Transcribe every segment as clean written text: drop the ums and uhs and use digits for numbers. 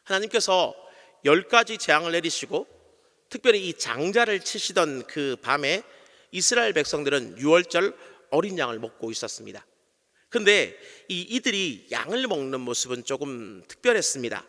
하나님께서 10가지 재앙을 내리시고 특별히 이 장자를 치시던 그 밤에 이스라엘 백성들은 유월절 어린 양을 먹고 있었습니다. 그런데 이들이 양을 먹는 모습은 조금 특별했습니다.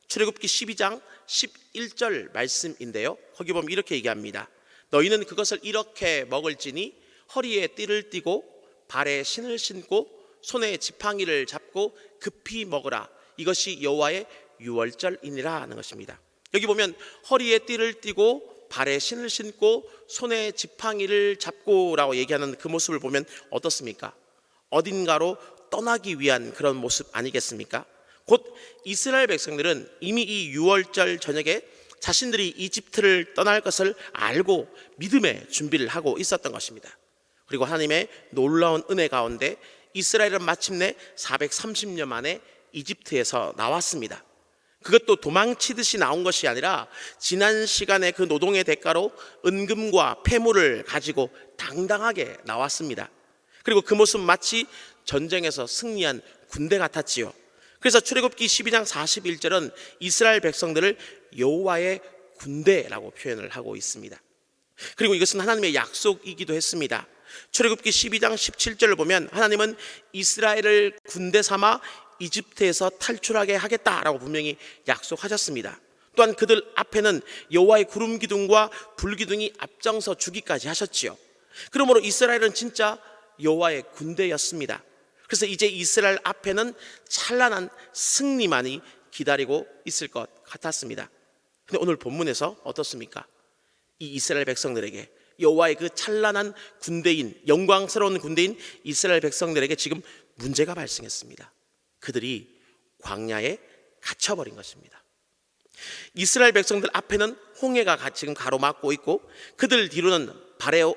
출애굽기 12장 11절 말씀인데요, 거기 보면 이렇게 얘기합니다. 너희는 그것을 이렇게 먹을지니 허리에 띠를 띠고 발에 신을 신고 손에 지팡이를 잡고 급히 먹으라. 이것이 여호와의 유월절이니라 하는 것입니다. 여기 보면 허리에 띠를 띠고 발에 신을 신고 손에 지팡이를 잡고 라고 얘기하는 그 모습을 보면 어떻습니까? 어딘가로 떠나기 위한 그런 모습 아니겠습니까? 곧 이스라엘 백성들은 이미 이 유월절 저녁에 자신들이 이집트를 떠날 것을 알고 믿음의 준비를 하고 있었던 것입니다. 그리고 하나님의 놀라운 은혜 가운데 이스라엘은 마침내 430년 만에 이집트에서 나왔습니다. 그것도 도망치듯이 나온 것이 아니라 지난 시간의 그 노동의 대가로 은금과 폐물을 가지고 당당하게 나왔습니다. 그리고 그 모습 마치 전쟁에서 승리한 군대 같았지요. 그래서 출애굽기 12장 41절은 이스라엘 백성들을 여호와의 군대라고 표현을 하고 있습니다. 그리고 이것은 하나님의 약속이기도 했습니다. 출애굽기 12장 17절을 보면 하나님은 이스라엘을 군대 삼아 이집트에서 탈출하게 하겠다라고 분명히 약속하셨습니다. 또한 그들 앞에는 여호와의 구름 기둥과 불 기둥이 앞장서 주기까지 하셨지요. 그러므로 이스라엘은 진짜 여호와의 군대였습니다. 그래서 이제 이스라엘 앞에는 찬란한 승리만이 기다리고 있을 것 같았습니다. 근데 오늘 본문에서 어떻습니까? 이 이스라엘 백성들에게 여호와의 그 찬란한 군대인, 영광스러운 군대인 이스라엘 백성들에게 지금 문제가 발생했습니다. 그들이 광야에 갇혀버린 것입니다. 이스라엘 백성들 앞에는 홍해가 지금 가로막고 있고 그들 뒤로는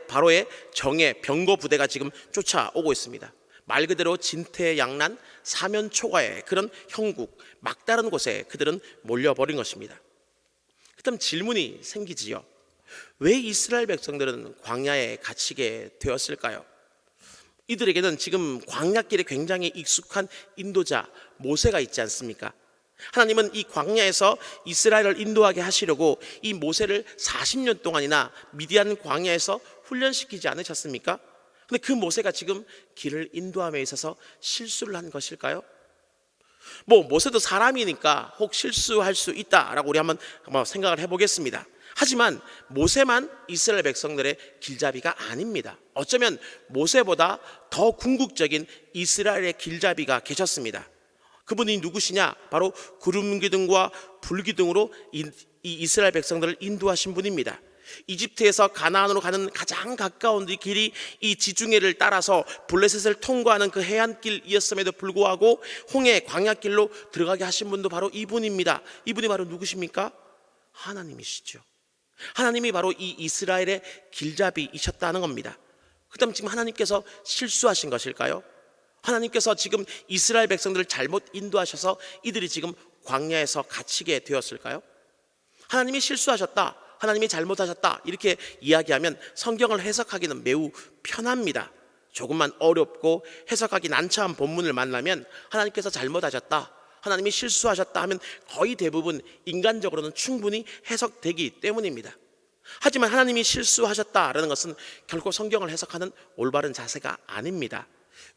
바로의 정예 병거 부대가 지금 쫓아오고 있습니다. 말 그대로 진퇴양난 사면초가의 그런 형국, 막다른 곳에 그들은 몰려버린 것입니다. 그다음 질문이 생기지요. 왜 이스라엘 백성들은 광야에 갇히게 되었을까요? 이들에게는 지금 광야길에 굉장히 익숙한 인도자 모세가 있지 않습니까? 하나님은 이 광야에서 이스라엘을 인도하게 하시려고 이 모세를 40년 동안이나 미디안 광야에서 훈련시키지 않으셨습니까? 근데 그 모세가 지금 길을 인도함에 있어서 실수를 한 것일까요? 모세도 사람이니까 혹 실수할 수 있다라고 우리 한번 생각을 해보겠습니다. 하지만 모세만 이스라엘 백성들의 길잡이가 아닙니다. 어쩌면 모세보다 더 궁극적인 이스라엘의 길잡이가 계셨습니다. 그분이 누구시냐? 바로 구름 기둥과 불 기둥으로 이 이스라엘 백성들을 인도하신 분입니다. 이집트에서 가나안으로 가는 가장 가까운 이 길이 이 지중해를 따라서 블레셋을 통과하는 그 해안길이었음에도 불구하고 홍해 광야길로 들어가게 하신 분도 바로 이분입니다. 이분이 바로 누구십니까? 하나님이시죠. 하나님이 바로 이 이스라엘의 길잡이이셨다는 겁니다. 그다음 지금 하나님께서 실수하신 것일까요? 하나님께서 지금 이스라엘 백성들을 잘못 인도하셔서 이들이 지금 광야에서 갇히게 되었을까요? 하나님이 실수하셨다, 하나님이 잘못하셨다 이렇게 이야기하면 성경을 해석하기는 매우 편합니다. 조금만 어렵고 해석하기 난처한 본문을 만나면 하나님께서 잘못하셨다, 하나님이 실수하셨다 하면 거의 대부분 인간적으로는 충분히 해석되기 때문입니다. 하지만 하나님이 실수하셨다라는 것은 결코 성경을 해석하는 올바른 자세가 아닙니다.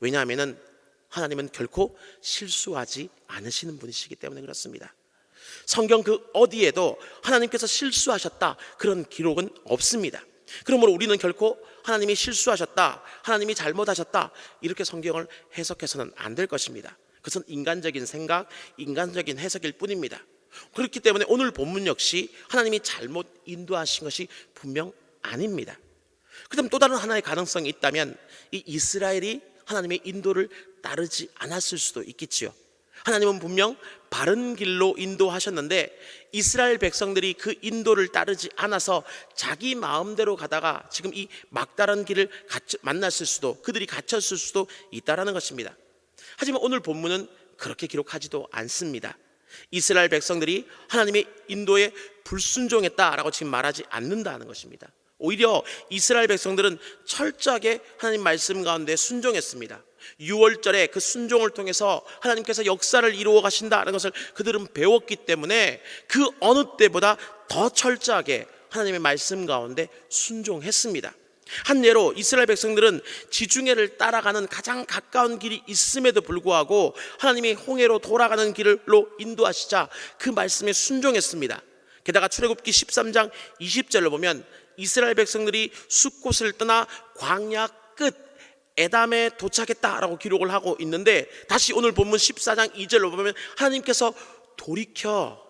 왜냐하면 하나님은 결코 실수하지 않으시는 분이시기 때문에 그렇습니다. 성경 그 어디에도 하나님께서 실수하셨다 그런 기록은 없습니다. 그러므로 우리는 결코 하나님이 실수하셨다, 하나님이 잘못하셨다 이렇게 성경을 해석해서는 안 될 것입니다. 그것은 인간적인 생각, 인간적인 해석일 뿐입니다. 그렇기 때문에 오늘 본문 역시 하나님이 잘못 인도하신 것이 분명 아닙니다. 그다음 또 다른 하나의 가능성이 있다면 이 이스라엘이 하나님의 인도를 따르지 않았을 수도 있겠지요. 하나님은 분명 바른 길로 인도하셨는데 이스라엘 백성들이 그 인도를 따르지 않아서 자기 마음대로 가다가 지금 이 막다른 길을 만났을 수도, 그들이 갇혔을 수도 있다라는 것입니다. 하지만 오늘 본문은 그렇게 기록하지도 않습니다. 이스라엘 백성들이 하나님의 인도에 불순종했다라고 지금 말하지 않는다는 것입니다. 오히려 이스라엘 백성들은 철저하게 하나님 말씀 가운데 순종했습니다. 유월절의 그 순종을 통해서 하나님께서 역사를 이루어 가신다는 것을 그들은 배웠기 때문에 그 어느 때보다 더 철저하게 하나님의 말씀 가운데 순종했습니다. 한 예로 이스라엘 백성들은 지중해를 따라가는 가장 가까운 길이 있음에도 불구하고 하나님이 홍해로 돌아가는 길로 인도하시자 그 말씀에 순종했습니다. 게다가 출애굽기 13장 20절로 보면 이스라엘 백성들이 숫곳을 떠나 광야 끝 에담에 도착했다라고 기록을 하고 있는데, 다시 오늘 본문 14장 2절로 보면 하나님께서 돌이켜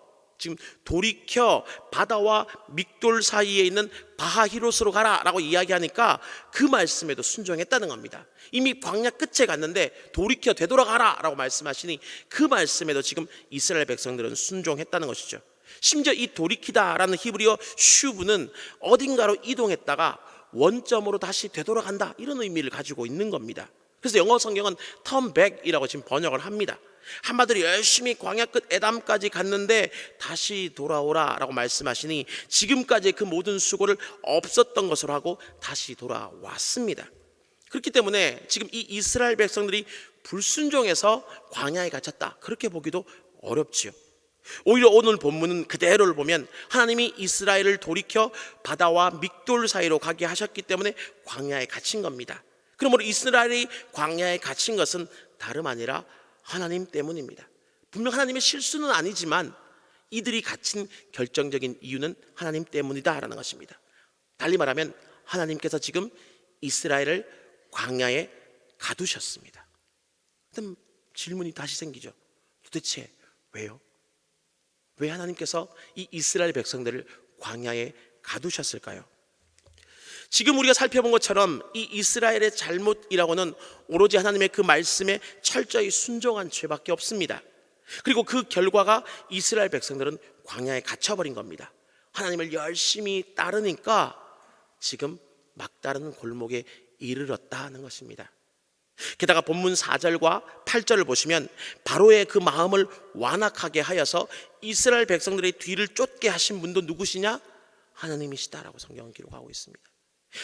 바다와 믹돌 사이에 있는 바하히롯으로 가라라고 이야기하니까 그 말씀에도 순종했다는 겁니다. 이미 광야 끝에 갔는데 돌이켜 되돌아가라라고 말씀하시니 그 말씀에도 지금 이스라엘 백성들은 순종했다는 것이죠. 심지어 이 돌이키다라는 히브리어 슈브는 어딘가로 이동했다가 원점으로 다시 되돌아간다, 이런 의미를 가지고 있는 겁니다. 그래서 영어 성경은 turn back이라고 지금 번역을 합니다. 한마디로 열심히 광야 끝 에담까지 갔는데 다시 돌아오라라고 말씀하시니 지금까지 그 모든 수고를 없었던 것으로 하고 다시 돌아왔습니다. 그렇기 때문에 지금 이 이스라엘 백성들이 불순종해서 광야에 갇혔다, 그렇게 보기도 어렵지요. 오히려 오늘 본문은 그대로를 보면 하나님이 이스라엘을 돌이켜 바다와 믹돌 사이로 가게 하셨기 때문에 광야에 갇힌 겁니다. 그러므로 이스라엘이 광야에 갇힌 것은 다름 아니라 하나님 때문입니다. 분명 하나님의 실수는 아니지만 이들이 갇힌 결정적인 이유는 하나님 때문이다라는 것입니다. 달리 말하면 하나님께서 지금 이스라엘을 광야에 가두셨습니다. 그럼 질문이 다시 생기죠. 도대체 왜요? 왜 하나님께서 이 이스라엘 백성들을 광야에 가두셨을까요? 지금 우리가 살펴본 것처럼 이 이스라엘의 잘못이라고는 오로지 하나님의 그 말씀에 철저히 순종한 죄밖에 없습니다. 그리고 그 결과가 이스라엘 백성들은 광야에 갇혀버린 겁니다. 하나님을 열심히 따르니까 지금 막다른 골목에 이르렀다는 것입니다. 게다가 본문 4절과 8절을 보시면 바로의 그 마음을 완악하게 하여서 이스라엘 백성들의 뒤를 쫓게 하신 분도 누구시냐? 하나님이시다라고 성경은 기록하고 있습니다.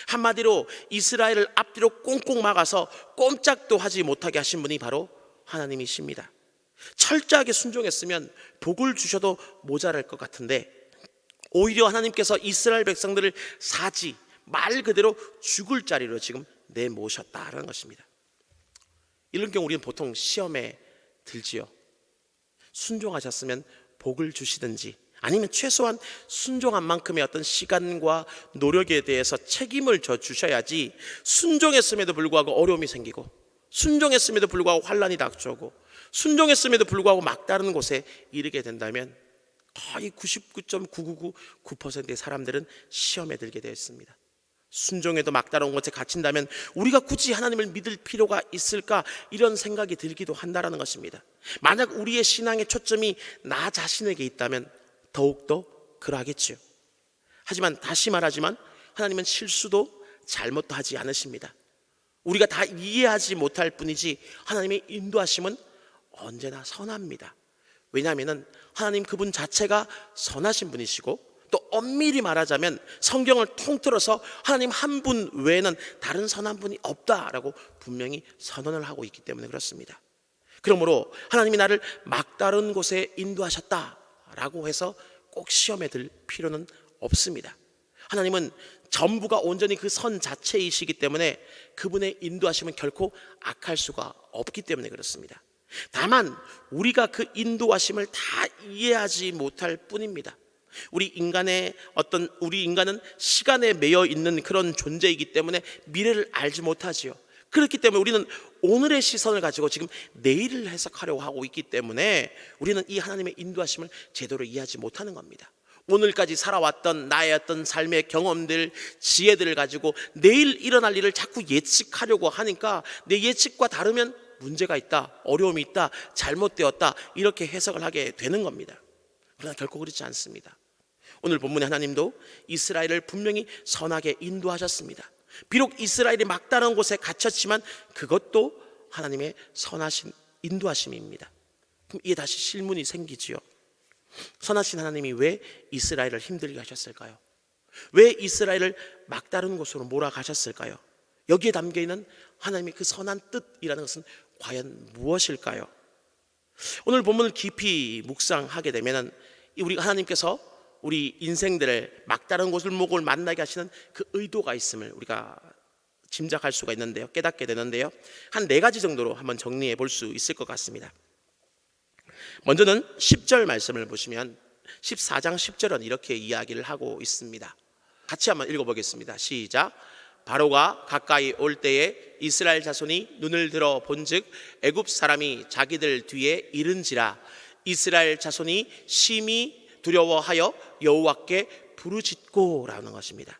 한마디로 이스라엘을 앞뒤로 꽁꽁 막아서 꼼짝도 하지 못하게 하신 분이 바로 하나님이십니다. 철저하게 순종했으면 복을 주셔도 모자랄 것 같은데 오히려 하나님께서 이스라엘 백성들을 사지, 말 그대로 죽을 자리로 지금 내모셨다는 것입니다. 이런 경우 우리는 보통 시험에 들지요. 순종하셨으면 복을 주시든지 아니면 최소한 순종한 만큼의 어떤 시간과 노력에 대해서 책임을 져 주셔야지, 순종했음에도 불구하고 어려움이 생기고 순종했음에도 불구하고 환난이 닥쳐오고 순종했음에도 불구하고 막다른 곳에 이르게 된다면 거의 99.9999%의 사람들은 시험에 들게 되어 있습니다. 순종에도 막다른 곳에 갇힌다면 우리가 굳이 하나님을 믿을 필요가 있을까, 이런 생각이 들기도 한다는 것입니다. 만약 우리의 신앙의 초점이 나 자신에게 있다면 더욱더 그러하겠지요. 하지만 다시 말하지만 하나님은 실수도 잘못도 하지 않으십니다. 우리가 다 이해하지 못할 뿐이지 하나님의 인도하심은 언제나 선합니다. 왜냐하면 하나님 그분 자체가 선하신 분이시고, 또 엄밀히 말하자면 성경을 통틀어서 하나님 한 분 외에는 다른 선한 분이 없다라고 분명히 선언을 하고 있기 때문에 그렇습니다. 그러므로 하나님이 나를 막다른 곳에 인도하셨다라고 해서 꼭 시험에 들 필요는 없습니다. 하나님은 전부가 온전히 그 선 자체이시기 때문에 그분의 인도하심은 결코 악할 수가 없기 때문에 그렇습니다. 다만 우리가 그 인도하심을 다 이해하지 못할 뿐입니다. 우리 인간은 시간에 매여 있는 그런 존재이기 때문에 미래를 알지 못하지요. 그렇기 때문에 우리는 오늘의 시선을 가지고 지금 내일을 해석하려고 하고 있기 때문에 우리는 이 하나님의 인도하심을 제대로 이해하지 못하는 겁니다. 오늘까지 살아왔던 나의 어떤 삶의 경험들, 지혜들을 가지고 내일 일어날 일을 자꾸 예측하려고 하니까 내 예측과 다르면 문제가 있다, 어려움이 있다, 잘못되었다, 이렇게 해석을 하게 되는 겁니다. 그러나 결코 그렇지 않습니다. 오늘 본문의 하나님도 이스라엘을 분명히 선하게 인도하셨습니다. 비록 이스라엘이 막다른 곳에 갇혔지만 그것도 하나님의 선하신 인도하심입니다. 그럼 이에 다시 실문이 생기지요. 선하신 하나님이 왜 이스라엘을 힘들게 하셨을까요? 왜 이스라엘을 막다른 곳으로 몰아가셨을까요? 여기에 담겨있는 하나님의 그 선한 뜻이라는 것은 과연 무엇일까요? 오늘 본문을 깊이 묵상하게 되면 우리 하나님께서 우리 인생들을 막다른 골목을 만나게 하시는 그 의도가 있음을 우리가 짐작할 수가 있는데요, 깨닫게 되는데요, 한 4가지 정도로 한번 정리해 볼 수 있을 것 같습니다. 먼저는 10절 말씀을 보시면 14장 10절은 이렇게 이야기를 하고 있습니다. 같이 한번 읽어보겠습니다. 시작. 바로가 가까이 올 때에 이스라엘 자손이 눈을 들어 본즉 애굽 사람이 자기들 뒤에 이른지라 이스라엘 자손이 심히 두려워하여 여호와께 부르짖고라는 것입니다.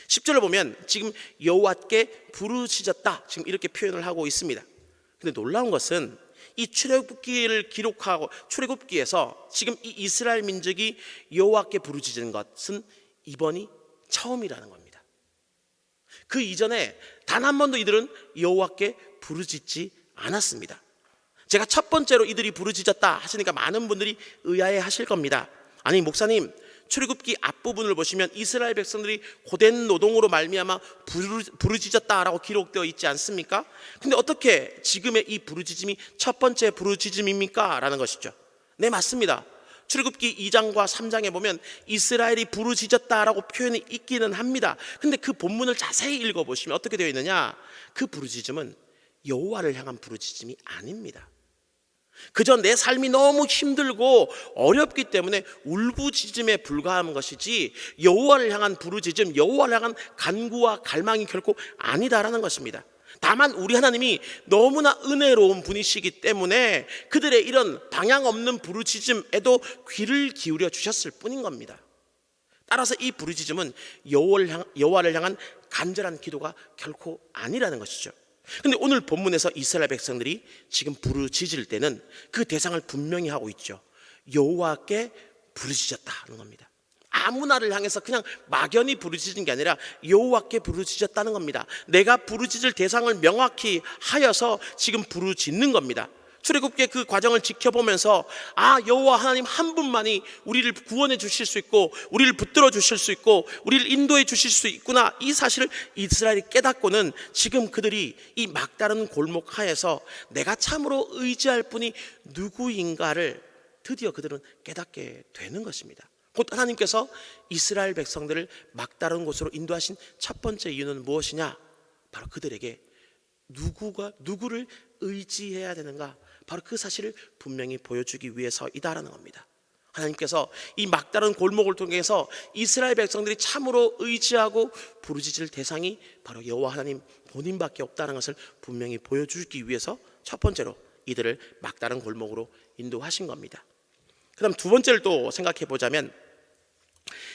10절을 보면 지금 여호와께 부르짖었다, 지금 이렇게 표현을 하고 있습니다. 근데 놀라운 것은 이 출애굽기를 기록하고 출애굽기에서 지금 이 이스라엘 민족이 여호와께 부르짖은 것은 이번이 처음이라는 겁니다. 그 이전에 단 한 번도 이들은 여호와께 부르짖지 않았습니다. 제가 첫 번째로 이들이 부르짖었다 하시니까 많은 분들이 의아해 하실 겁니다. 아니 목사님, 출애굽기 앞부분을 보시면 이스라엘 백성들이 고된 노동으로 말미암아 부르짖었다라고 기록되어 있지 않습니까? 근데 어떻게 지금의 이 부르짖음이 첫 번째 부르짖음입니까? 라는 것이죠. 네, 맞습니다. 출애굽기 2장과 3장에 보면 이스라엘이 부르짖었다라고 표현이 있기는 합니다. 근데 그 본문을 자세히 읽어보시면 어떻게 되어 있느냐? 그 부르짖음은 여호와를 향한 부르짖음이 아닙니다. 그저 내 삶이 너무 힘들고 어렵기 때문에 울부짖음에 불과한 것이지 여호와를 향한 부르짖음, 여호와를 향한 간구와 갈망이 결코 아니다라는 것입니다. 다만 우리 하나님이 너무나 은혜로운 분이시기 때문에 그들의 이런 방향 없는 부르짖음에도 귀를 기울여 주셨을 뿐인 겁니다. 따라서 이 부르짖음은 여호와를 향한 간절한 기도가 결코 아니라는 것이죠. 근데 오늘 본문에서 이스라엘 백성들이 지금 부르짖을 때는 그 대상을 분명히 하고 있죠. 여호와께 부르짖었다는 겁니다. 아무나를 향해서 그냥 막연히 부르짖은 게 아니라 여호와께 부르짖었다는 겁니다. 내가 부르짖을 대상을 명확히 하여서 지금 부르짖는 겁니다. 출애굽기의 그 과정을 지켜보면서 여호와 하나님 한 분만이 우리를 구원해 주실 수 있고 우리를 붙들어 주실 수 있고 우리를 인도해 주실 수 있구나, 이 사실을 이스라엘이 깨닫고는 지금 그들이 이 막다른 골목 하에서 내가 참으로 의지할 분이 누구인가를 드디어 그들은 깨닫게 되는 것입니다. 곧 하나님께서 이스라엘 백성들을 막다른 곳으로 인도하신 첫 번째 이유는 무엇이냐? 바로 그들에게 누구를 의지해야 되는가, 바로 그 사실을 분명히 보여주기 위해서이다라는 겁니다. 하나님께서 이 막다른 골목을 통해서 이스라엘 백성들이 참으로 의지하고 부르짖을 대상이 바로 여호와 하나님 본인밖에 없다는 것을 분명히 보여주기 위해서 첫 번째로 이들을 막다른 골목으로 인도하신 겁니다. 그 다음 두 번째를 또 생각해 보자면,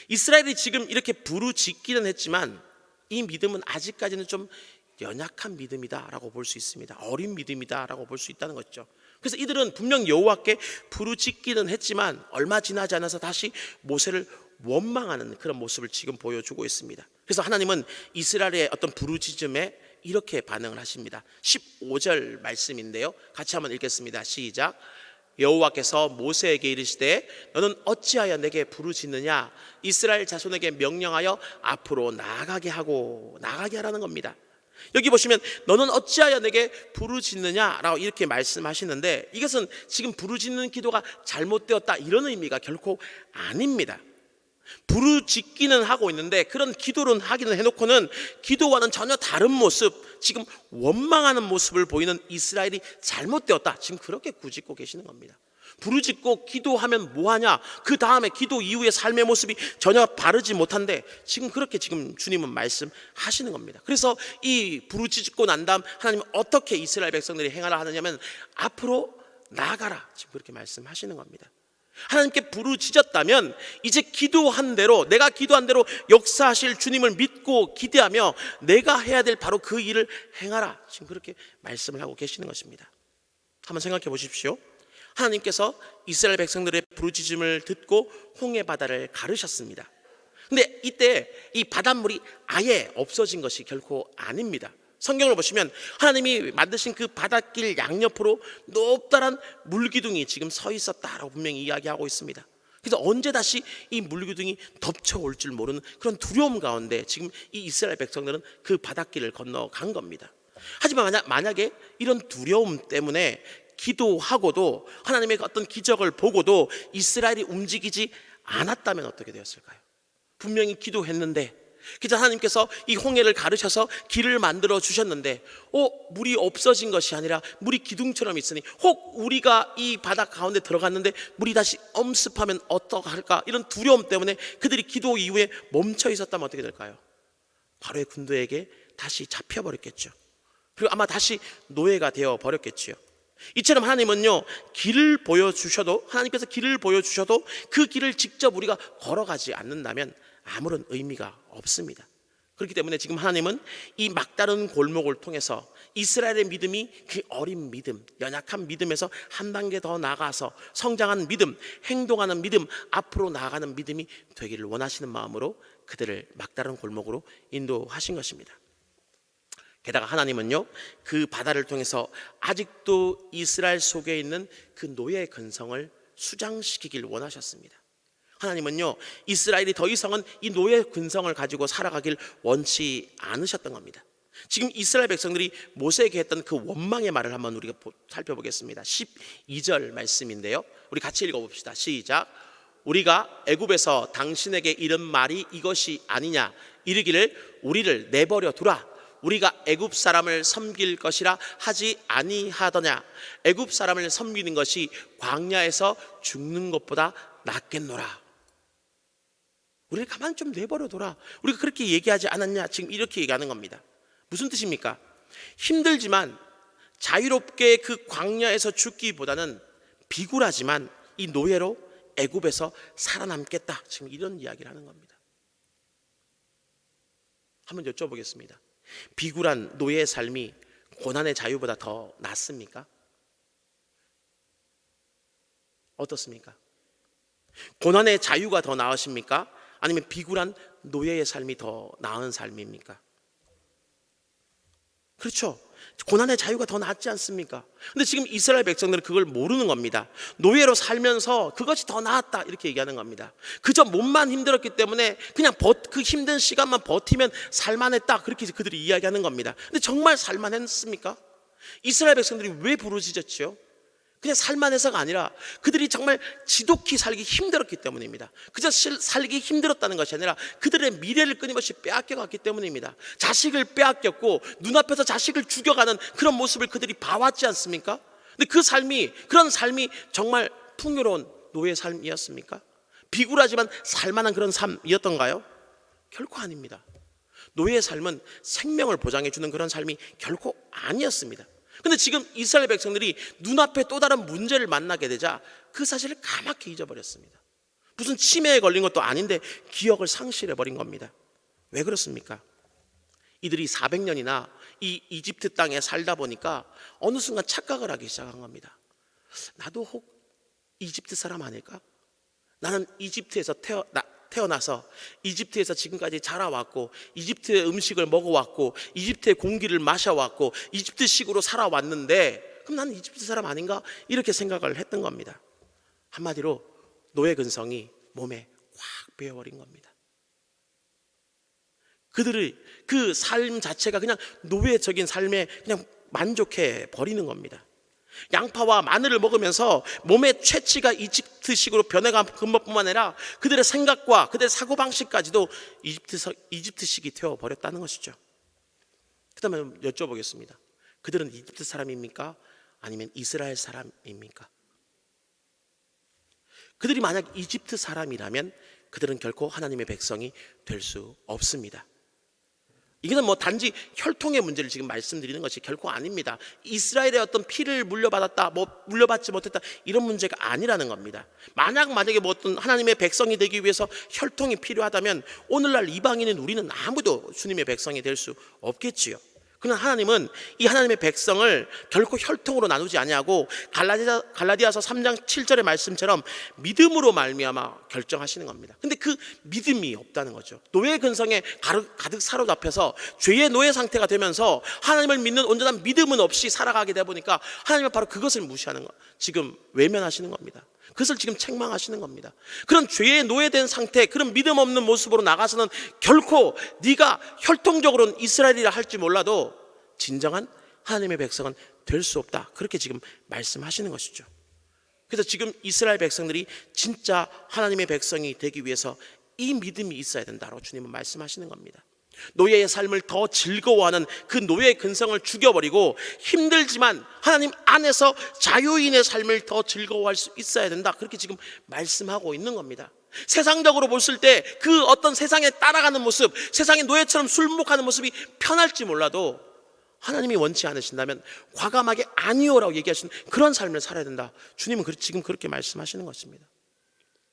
이스라엘이 지금 이렇게 부르짖기는 했지만 이 믿음은 아직까지는 좀 연약한 믿음이다라고 볼 수 있습니다. 어린 믿음이다라고 볼 수 있다는 것이죠. 그래서 이들은 분명 여호와께 부르짖기는 했지만 얼마 지나지 않아서 다시 모세를 원망하는 그런 모습을 지금 보여주고 있습니다. 그래서 하나님은 이스라엘의 어떤 부르짖음에 이렇게 반응을 하십니다. 15절 말씀인데요, 같이 한번 읽겠습니다. 시작. 여호와께서 모세에게 이르시되 너는 어찌하여 내게 부르짖느냐? 이스라엘 자손에게 명령하여 앞으로 나아가게 하라는 겁니다. 여기 보시면 너는 어찌하여 내게 부르짖느냐라고 이렇게 말씀하시는데, 이것은 지금 부르짖는 기도가 잘못되었다 이런 의미가 결코 아닙니다. 부르짖기는 하고 있는데 그런 기도를 하기는 해놓고는 기도와는 전혀 다른 모습, 지금 원망하는 모습을 보이는 이스라엘이 잘못되었다, 지금 그렇게 꾸짖고 계시는 겁니다. 부르짖고 기도하면 뭐하냐? 그 다음에 기도 이후의 삶의 모습이 전혀 바르지 못한데 지금 그렇게 지금 주님은 말씀하시는 겁니다. 그래서 이 부르짖고 난 다음 하나님은 어떻게 이스라엘 백성들이 행하라 하느냐면 앞으로 나아가라, 지금 그렇게 말씀하시는 겁니다. 하나님께 부르짖었다면 이제 기도한 대로, 내가 기도한 대로 역사하실 주님을 믿고 기대하며 내가 해야 될 바로 그 일을 행하라, 지금 그렇게 말씀을 하고 계시는 것입니다. 한번 생각해 보십시오. 하나님께서 이스라엘 백성들의 부르짖음을 듣고 홍해 바다를 가르셨습니다. 근데 이때 이 바닷물이 아예 없어진 것이 결코 아닙니다. 성경을 보시면 하나님이 만드신 그 바닷길 양옆으로 높다란 물기둥이 지금 서 있었다라고 분명히 이야기하고 있습니다. 그래서 언제 다시 이 물기둥이 덮쳐올 줄 모르는 그런 두려움 가운데 지금 이 이스라엘 백성들은 그 바닷길을 건너간 겁니다. 하지만 만약에 이런 두려움 때문에 기도하고도 하나님의 어떤 기적을 보고도 이스라엘이 움직이지 않았다면 어떻게 되었을까요? 분명히 기도했는데, 그래서 하나님께서 이 홍해를 가르셔서 길을 만들어 주셨는데 물이 없어진 것이 아니라 물이 기둥처럼 있으니 혹 우리가 이 바다 가운데 들어갔는데 물이 다시 엄습하면 어떡할까, 이런 두려움 때문에 그들이 기도 이후에 멈춰 있었다면 어떻게 될까요? 바로의 군대에게 다시 잡혀버렸겠죠. 그리고 아마 다시 노예가 되어 버렸겠지요. 이처럼 하나님은요, 길을 보여주셔도, 하나님께서 길을 보여주셔도 그 길을 직접 우리가 걸어가지 않는다면 아무런 의미가 없습니다. 그렇기 때문에 지금 하나님은 이 막다른 골목을 통해서 이스라엘의 믿음이 그 어린 믿음, 연약한 믿음에서 한 단계 더 나아가서 성장한 믿음, 행동하는 믿음, 앞으로 나아가는 믿음이 되기를 원하시는 마음으로 그들을 막다른 골목으로 인도하신 것입니다. 게다가 하나님은요, 그 바다를 통해서 아직도 이스라엘 속에 있는 그 노예 근성을 수장시키길 원하셨습니다. 하나님은요, 이스라엘이 더 이상은 이 노예 근성을 가지고 살아가길 원치 않으셨던 겁니다. 지금 이스라엘 백성들이 모세에게 했던 그 원망의 말을 한번 우리가 살펴보겠습니다. 12절 말씀인데요, 우리 같이 읽어봅시다. 시작. 우리가 애굽에서 당신에게 이른 말이 이것이 아니냐, 이르기를 우리를 내버려 두라, 우리가 애굽 사람을 섬길 것이라 하지 아니하더냐. 애굽 사람을 섬기는 것이 광야에서 죽는 것보다 낫겠노라. 우리를 가만히 좀 내버려둬라, 우리가 그렇게 얘기하지 않았냐, 지금 이렇게 얘기하는 겁니다. 무슨 뜻입니까? 힘들지만 자유롭게 그 광야에서 죽기보다는 비굴하지만 이 노예로 애굽에서 살아남겠다, 지금 이런 이야기를 하는 겁니다. 한번 여쭤보겠습니다. 비굴한 노예의 삶이 고난의 자유보다 더 낫습니까? 어떻습니까? 고난의 자유가 더 나으십니까? 아니면 비굴한 노예의 삶이 더 나은 삶입니까? 그렇죠. 고난의 자유가 더 낫지 않습니까? 근데 지금 이스라엘 백성들은 그걸 모르는 겁니다. 노예로 살면서 그것이 더 나았다, 이렇게 얘기하는 겁니다. 그저 몸만 힘들었기 때문에 그냥 그 힘든 시간만 버티면 살만했다, 그렇게 그들이 이야기하는 겁니다. 근데 정말 살만했습니까? 이스라엘 백성들이 왜 부르짖었죠? 그냥 살만해서가 아니라 그들이 정말 지독히 살기 힘들었기 때문입니다. 그저 살기 힘들었다는 것이 아니라 그들의 미래를 끊임없이 빼앗겨갔기 때문입니다. 자식을 빼앗겼고 눈앞에서 자식을 죽여가는 그런 모습을 그들이 봐왔지 않습니까? 근데 그런 삶이 정말 풍요로운 노예 삶이었습니까? 비굴하지만 살만한 그런 삶이었던가요? 결코 아닙니다. 노예의 삶은 생명을 보장해주는 그런 삶이 결코 아니었습니다. 근데 지금 이스라엘 백성들이 눈앞에 또 다른 문제를 만나게 되자 그 사실을 까맣게 잊어버렸습니다. 무슨 치매에 걸린 것도 아닌데 기억을 상실해버린 겁니다. 왜 그렇습니까? 이들이 400년이나 이 이집트 땅에 살다 보니까 어느 순간 착각을 하기 시작한 겁니다. 나도 혹 이집트 사람 아닐까? 나는 이집트에서 태어나서 이집트에서 지금까지 자라왔고 이집트의 음식을 먹어왔고 이집트의 공기를 마셔왔고 이집트식으로 살아왔는데 그럼 나는 이집트 사람 아닌가? 이렇게 생각을 했던 겁니다. 한마디로 노예 근성이 몸에 확 배어버린 겁니다. 그들의 그 삶 자체가 그냥 노예적인 삶에 그냥 만족해 버리는 겁니다. 양파와 마늘을 먹으면서 몸의 채취가 이집트식으로 변해간 것뿐만 아니라 그들의 생각과 그들의 사고방식까지도 이집트식이 되어버렸다는 것이죠. 그 다음에 여쭤보겠습니다. 그들은 이집트 사람입니까? 아니면 이스라엘 사람입니까? 그들이 만약 이집트 사람이라면 그들은 결코 하나님의 백성이 될 수 없습니다. 이거는 단지 혈통의 문제를 지금 말씀드리는 것이 결코 아닙니다. 이스라엘의 어떤 피를 물려받았다, 물려받지 못했다, 이런 문제가 아니라는 겁니다. 만약에 어떤 하나님의 백성이 되기 위해서 혈통이 필요하다면 오늘날 이방인인 우리는 아무도 주님의 백성이 될 수 없겠지요. 그러나 하나님은 이 하나님의 백성을 결코 혈통으로 나누지 아니하고 갈라디아서 3장 7절의 말씀처럼 믿음으로 말미암아 결정하시는 겁니다. 근데 그 믿음이 없다는 거죠. 노예 근성에 가득 사로잡혀서 죄의 노예 상태가 되면서 하나님을 믿는 온전한 믿음은 없이 살아가게 되다 보니까 하나님은 바로 그것을 무시하는 거, 지금 외면하시는 겁니다. 그것을 지금 책망하시는 겁니다. 그런 죄의 노예된 상태, 그런 믿음 없는 모습으로 나가서는 결코 네가 혈통적으로는 이스라엘이라 할지 몰라도 진정한 하나님의 백성은 될 수 없다. 그렇게 지금 말씀하시는 것이죠. 그래서 지금 이스라엘 백성들이 진짜 하나님의 백성이 되기 위해서 이 믿음이 있어야 된다고 주님은 말씀하시는 겁니다. 노예의 삶을 더 즐거워하는 그 노예의 근성을 죽여버리고 힘들지만 하나님 안에서 자유인의 삶을 더 즐거워할 수 있어야 된다. 그렇게 지금 말씀하고 있는 겁니다. 세상적으로 봤을 때 그 어떤 세상에 따라가는 모습, 세상의 노예처럼 술목하는 모습이 편할지 몰라도 하나님이 원치 않으신다면 과감하게 아니오라고 얘기하시는 그런 삶을 살아야 된다. 주님은 지금 그렇게 말씀하시는 것입니다.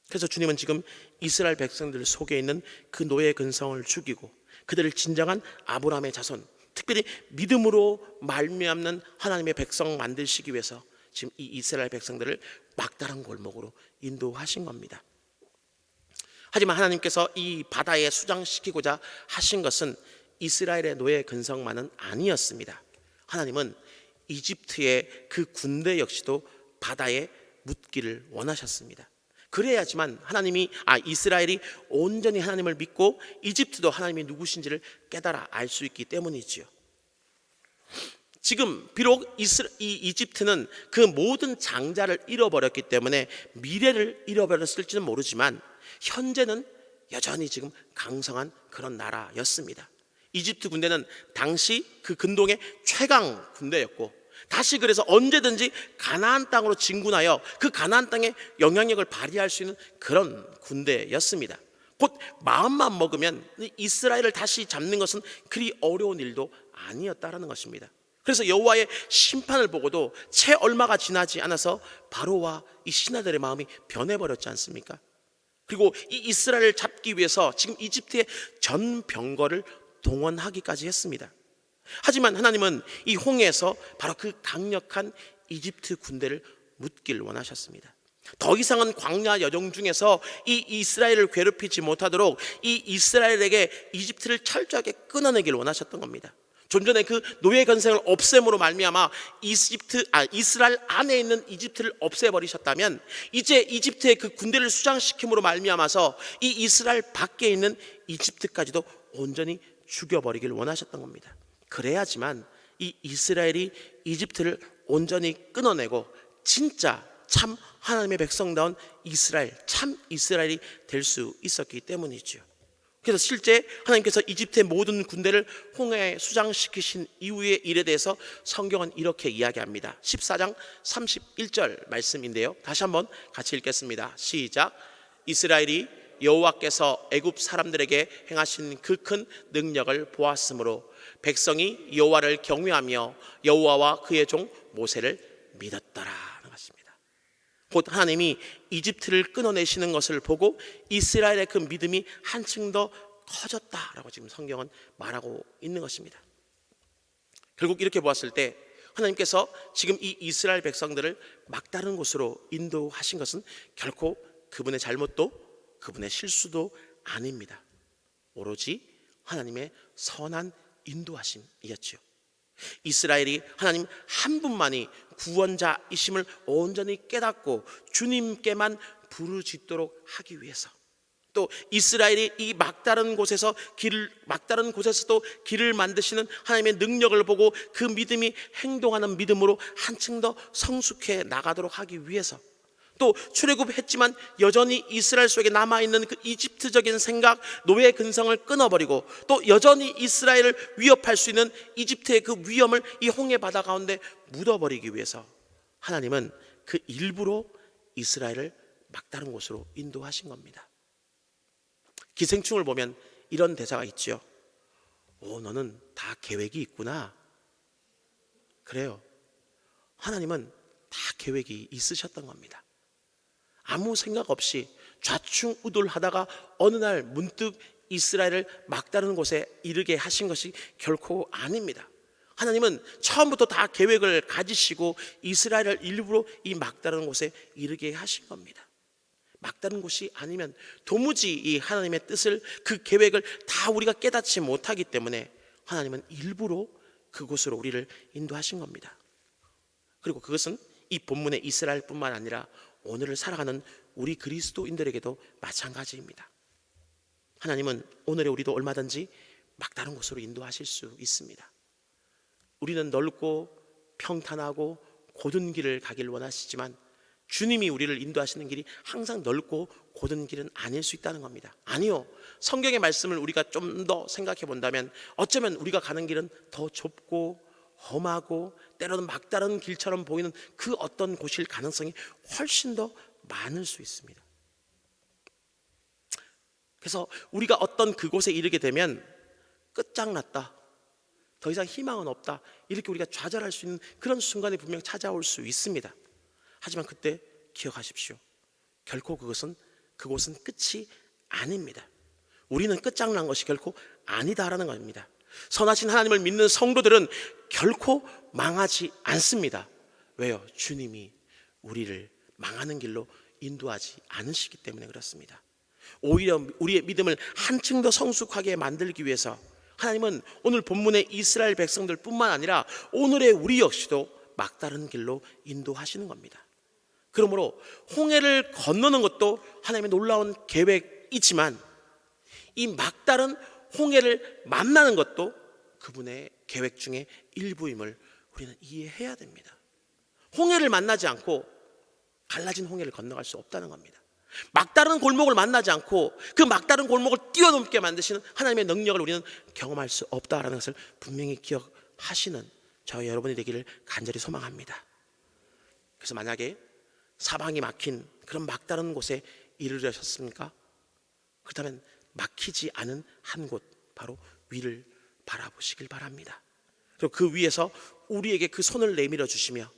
그래서 주님은 지금 이스라엘 백성들 속에 있는 그 노예의 근성을 죽이고 그들을 진정한 아브라함의 자손, 특별히 믿음으로 말미암는 하나님의 백성 만드시기 위해서 지금 이 이스라엘 백성들을 막다른 골목으로 인도하신 겁니다. 하지만 하나님께서 이 바다에 수장시키고자 하신 것은 이스라엘의 노예 근성만은 아니었습니다. 하나님은 이집트의 그 군대 역시도 바다에 묻기를 원하셨습니다. 그래야지만 이스라엘이 온전히 하나님을 믿고 이집트도 하나님이 누구신지를 깨달아 알 수 있기 때문이지요. 지금 비록 이 이집트는 그 모든 장자를 잃어버렸기 때문에 미래를 잃어버렸을지는 모르지만 현재는 여전히 지금 강성한 그런 나라였습니다. 이집트 군대는 당시 그 근동의 최강 군대였고 다시 그래서 언제든지 가나안 땅으로 진군하여 그 가나안 땅에 영향력을 발휘할 수 있는 그런 군대였습니다. 곧 마음만 먹으면 이스라엘을 다시 잡는 것은 그리 어려운 일도 아니었다라는 것입니다. 그래서 여호와의 심판을 보고도 채 얼마가 지나지 않아서 바로와 이 신하들의 마음이 변해버렸지 않습니까? 그리고 이 이스라엘을 잡기 위해서 지금 이집트의 전 병거를 동원하기까지 했습니다. 하지만 하나님은 이 홍해에서 바로 그 강력한 이집트 군대를 묻기를 원하셨습니다. 더 이상은 광야 여정 중에서 이 이스라엘을 괴롭히지 못하도록 이 이스라엘에게 이집트를 철저하게 끊어내기를 원하셨던 겁니다. 좀 전에 그 노예 근성을 없앰으로 말미암아 이스라엘 안에 있는 이집트를 없애버리셨다면 이제 이집트의 그 군대를 수장시킴으로 말미암아서 이 이스라엘 밖에 있는 이집트까지도 온전히 죽여버리기를 원하셨던 겁니다. 그래야지만 이 이스라엘이 이집트를 온전히 끊어내고 진짜 참 하나님의 백성다운 이스라엘, 참 이스라엘이 될 수 있었기 때문이죠. 그래서 실제 하나님께서 이집트의 모든 군대를 홍해에 수장시키신 이후의 일에 대해서 성경은 이렇게 이야기합니다. 14장 31절 말씀인데요, 다시 한번 같이 읽겠습니다. 시작. 이스라엘이 여호와께서 애굽 사람들에게 행하신 그 큰 능력을 보았으므로 백성이 여호와를 경외하며 여호와와 그의 종 모세를 믿었더라. 것입니다. 곧 하나님이 이집트를 끊어내시는 것을 보고 이스라엘의 그 믿음이 한층 더 커졌다라고 지금 성경은 말하고 있는 것입니다. 결국 이렇게 보았을 때 하나님께서 지금 이 이스라엘 백성들을 막다른 곳으로 인도하신 것은 결코 그분의 잘못도 그분의 실수도 아닙니다. 오로지 하나님의 선한 인도하심이었죠. 이스라엘이 하나님 한 분만이 구원자이심을 온전히 깨닫고 주님께만 부르짖도록 하기 위해서, 또 이스라엘이 이 막다른 곳에서도 길을 만드시는 하나님의 능력을 보고 그 믿음이 행동하는 믿음으로 한층 더 성숙해 나가도록 하기 위해서, 또 출애굽했지만 여전히 이스라엘 속에 남아있는 그 이집트적인 생각, 노예 근성을 끊어버리고 또 여전히 이스라엘을 위협할 수 있는 이집트의 그 위험을 이 홍해 바다 가운데 묻어버리기 위해서 하나님은 그 일부로 이스라엘을 막다른 곳으로 인도하신 겁니다. 기생충을 보면 이런 대사가 있죠. 너는 다 계획이 있구나. 그래요. 하나님은 다 계획이 있으셨던 겁니다. 아무 생각 없이 좌충우돌하다가 어느 날 문득 이스라엘을 막다른 곳에 이르게 하신 것이 결코 아닙니다. 하나님은 처음부터 다 계획을 가지시고 이스라엘을 일부러 이 막다른 곳에 이르게 하신 겁니다. 막다른 곳이 아니면 도무지 이 하나님의 뜻을, 그 계획을 다 우리가 깨닫지 못하기 때문에 하나님은 일부러 그곳으로 우리를 인도하신 겁니다. 그리고 그것은 이 본문의 이스라엘뿐만 아니라 오늘을 살아가는 우리 그리스도인들에게도 마찬가지입니다. 하나님은 오늘의 우리도 얼마든지 막다른 곳으로 인도하실 수 있습니다. 우리는 넓고 평탄하고 곧은 길을 가길 원하시지만 주님이 우리를 인도하시는 길이 항상 넓고 곧은 길은 아닐 수 있다는 겁니다. 아니요, 성경의 말씀을 우리가 좀 더 생각해 본다면 어쩌면 우리가 가는 길은 더 좁고 험하고 때로는 막다른 길처럼 보이는 그 어떤 곳일 가능성이 훨씬 더 많을 수 있습니다. 그래서 우리가 어떤 그곳에 이르게 되면 끝장났다, 더 이상 희망은 없다, 이렇게 우리가 좌절할 수 있는 그런 순간이 분명 찾아올 수 있습니다. 하지만 그때 기억하십시오. 결코 그것은 그곳은 끝이 아닙니다. 우리는 끝장난 것이 결코 아니다라는 겁니다. 선하신 하나님을 믿는 성도들은 결코 망하지 않습니다. 왜요? 주님이 우리를 망하는 길로 인도하지 않으시기 때문에 그렇습니다. 오히려 우리의 믿음을 한층 더 성숙하게 만들기 위해서 하나님은 오늘 본문의 이스라엘 백성들 뿐만 아니라 오늘의 우리 역시도 막다른 길로 인도하시는 겁니다. 그러므로 홍해를 건너는 것도 하나님의 놀라운 계획이지만 이 막다른 홍해를 만나는 것도 그분의 계획 중에 일부임을 우리는 이해해야 됩니다. 홍해를 만나지 않고 갈라진 홍해를 건너갈 수 없다는 겁니다. 막다른 골목을 만나지 않고 그 막다른 골목을 뛰어넘게 만드시는 하나님의 능력을 우리는 경험할 수 없다라는 것을 분명히 기억하시는 저와 여러분이 되기를 간절히 소망합니다. 그래서 만약에 사방이 막힌 그런 막다른 곳에 이르셨습니까? 그렇다면 막히지 않은 한 곳, 바로 위를 바라보시길 바랍니다. 그리고 그 위에서 우리에게 그 손을 내밀어 주시며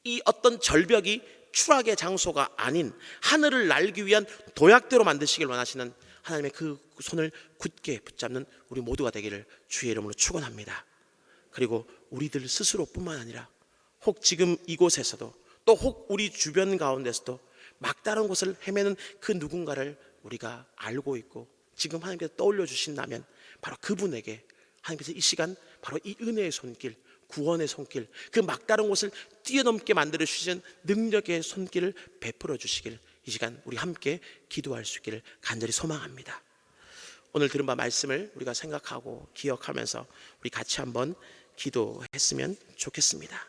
이 어떤 절벽이 추락의 장소가 아닌 하늘을 날기 위한 도약대로 만드시길 원하시는 하나님의 그 손을 굳게 붙잡는 우리 모두가 되기를 주의 이름으로 축원합니다. 그리고 우리들 스스로뿐만 아니라 혹 지금 이곳에서도 또 혹 우리 주변 가운데서도 막다른 곳을 헤매는 그 누군가를 우리가 알고 있고 지금 하나님께서 떠올려 주신다면 바로 그분에게 하나님께서 이 시간 바로 이 은혜의 손길, 구원의 손길, 그 막다른 곳을 뛰어넘게 만들어 주신 능력의 손길을 베풀어 주시길 이 시간 우리 함께 기도할 수 있기를 간절히 소망합니다. 오늘 들은 바 말씀을 우리가 생각하고 기억하면서 우리 같이 한번 기도했으면 좋겠습니다.